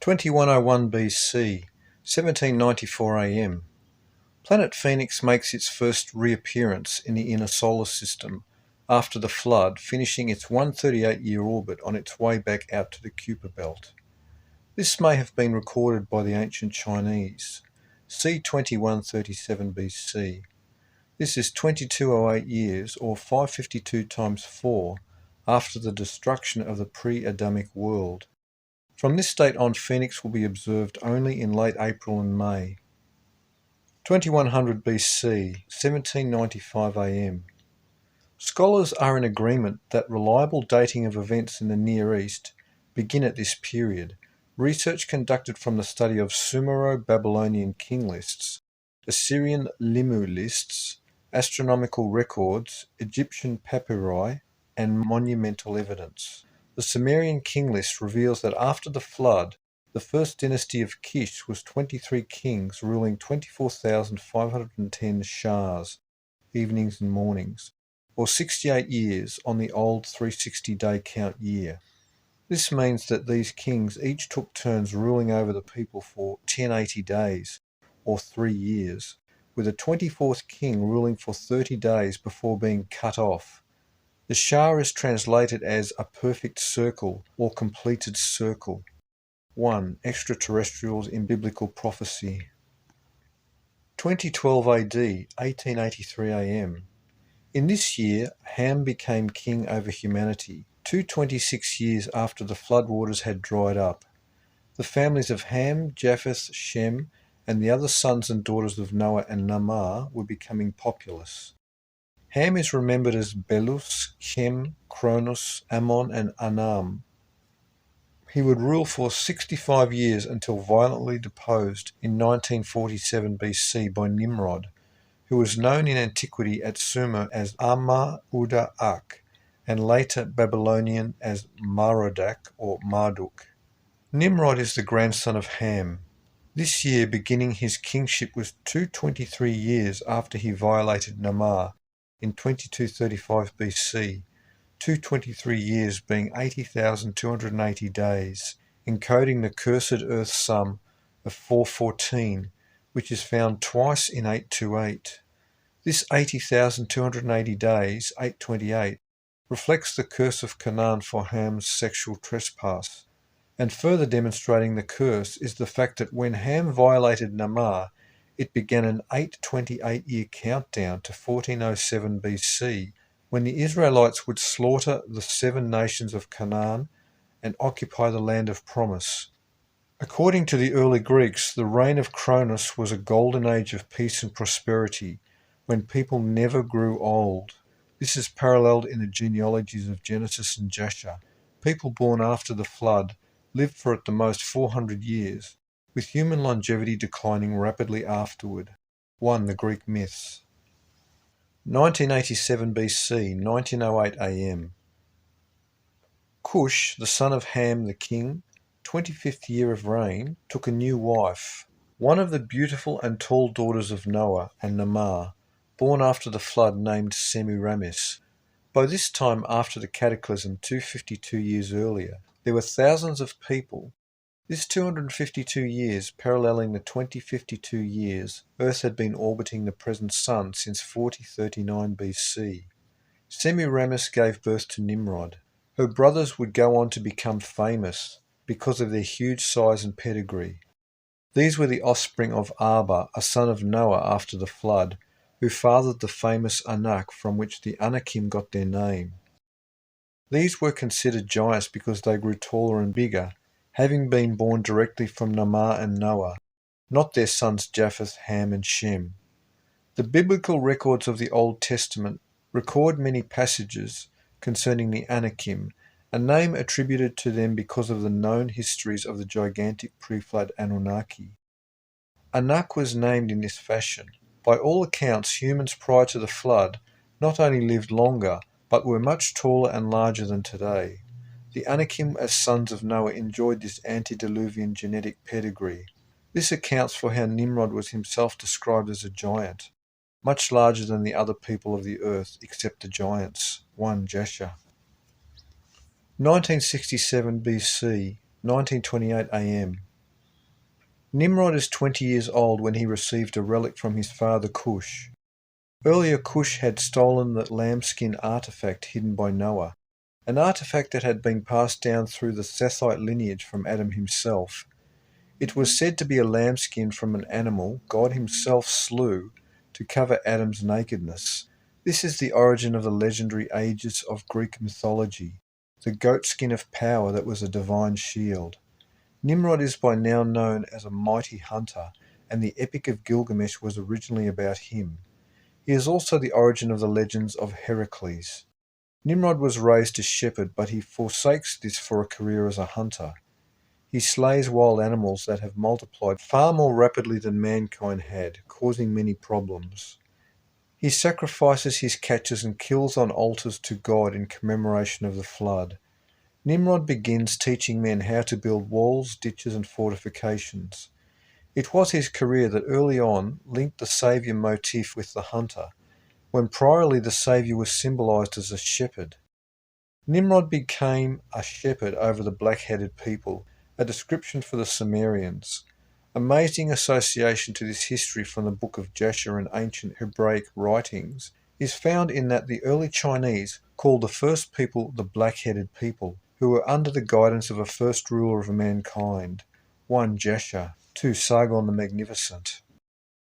2101 BC, 1794 AM. Planet Phoenix makes its first reappearance in the inner solar system after the flood, finishing its 138-year orbit on its way back out to the Kuiper belt. This may have been recorded by the ancient Chinese. C. 2137 BC. This is 2208 years, or 552 times 4, after the destruction of the pre-Adamic world. From this date on, Phoenix will be observed only in late April and May. 2100 BC, 1795 AM. Scholars are in agreement that reliable dating of events in the Near East begin at this period. Research conducted from the study of Sumero-Babylonian king lists, Assyrian Limu lists, astronomical records, Egyptian papyri, and monumental evidence. The Sumerian king list reveals that after the flood, the first dynasty of Kish was 23 kings ruling 24,510 shahs, evenings and mornings, or 68 years on the old 360-day count year. This means that these kings each took turns ruling over the people for 1080 days, or 3 years, with a 24th king ruling for 30 days before being cut off. The Shah is translated as a perfect circle or completed circle. 1. Extraterrestrials in Biblical Prophecy. 2012 AD, 1883 AM. In this year, Ham became king over humanity, 226 years after the floodwaters had dried up. The families of Ham, Japheth, Shem, and the other sons and daughters of Noah and Namar were becoming populous. Ham is remembered as Belus, Shem, Kronos, Ammon, and Anam. He would rule for 65 years until violently deposed in 1947 BC by Nimrod, who was known in antiquity at Sumer as Amar-Uda-Ak, and later Babylonian as Merodach or Marduk. Nimrod is the grandson of Ham. This year beginning his kingship was 223 years after he violated Namar in 2235 BC, 223 years being 80,280 days, encoding the cursed Earth sum of 414, which is found twice in 828. This 80,280 days, 828, reflects the curse of Canaan for Ham's sexual trespass. And further demonstrating the curse is the fact that when Ham violated Namar, it began an 828-year countdown to 1407 BC, when the Israelites would slaughter the 7 nations of Canaan and occupy the land of promise. According to the early Greeks, the reign of Cronus was a golden age of peace and prosperity, when people never grew old. This is paralleled in the genealogies of Genesis and Jasher. People born after the flood lived for at the most 400 years, with human longevity declining rapidly afterward. 1. The Greek myths. 1987 BC, 1908 AM. Cush, the son of Ham the king, 25th year of reign, took a new wife, one of the beautiful and tall daughters of Noah and Namar, born after the flood, named Semiramis. By this time after the cataclysm 252 years earlier, there were thousands of people. This 252 years paralleling the 2052 years Earth had been orbiting the present Sun since 4039 BC. Semiramis gave birth to Nimrod. Her brothers would go on to become famous because of their huge size and pedigree. These were the offspring of Arba, a son of Noah after the flood, who fathered the famous Anak, from which the Anakim got their name. These were considered giants because they grew taller and bigger, having been born directly from Namar and Noah, not their sons Japheth, Ham, and Shem. The biblical records of the Old Testament record many passages concerning the Anakim, a name attributed to them because of the known histories of the gigantic pre-flood Anunnaki. Anak was named in this fashion. By all accounts, humans prior to the flood not only lived longer, but were much taller and larger than today. The Anakim as sons of Noah enjoyed this antediluvian genetic pedigree. This accounts for how Nimrod was himself described as a giant, much larger than the other people of the earth except the giants. 1 Jasher. 1967 BC, 1928 AM. Nimrod is 20 years old when he received a relic from his father Cush. Earlier, Cush had stolen the lambskin artifact hidden by Noah, an artifact that had been passed down through the Sethite lineage from Adam himself. It was said to be a lambskin from an animal God himself slew to cover Adam's nakedness. This is the origin of the legendary ages of Greek mythology, the goatskin of power that was a divine shield. Nimrod is by now known as a mighty hunter, and the Epic of Gilgamesh was originally about him. He is also the origin of the legends of Heracles. Nimrod was raised as shepherd, but he forsakes this for a career as a hunter. He slays wild animals that have multiplied far more rapidly than mankind had, causing many problems. He sacrifices his catches and kills on altars to God in commemoration of the flood. Nimrod begins teaching men how to build walls, ditches, and fortifications. It was his career that early on linked the saviour motif with the hunter, when priorly the saviour was symbolised as a shepherd. Nimrod became a shepherd over the black-headed people, a description for the Sumerians. Amazing association to this history from the Book of Jasher and ancient Hebraic writings is found in that the early Chinese called the first people the black-headed people, who were under the guidance of a first ruler of mankind, 1 Jasher, 2 Sargon the Magnificent.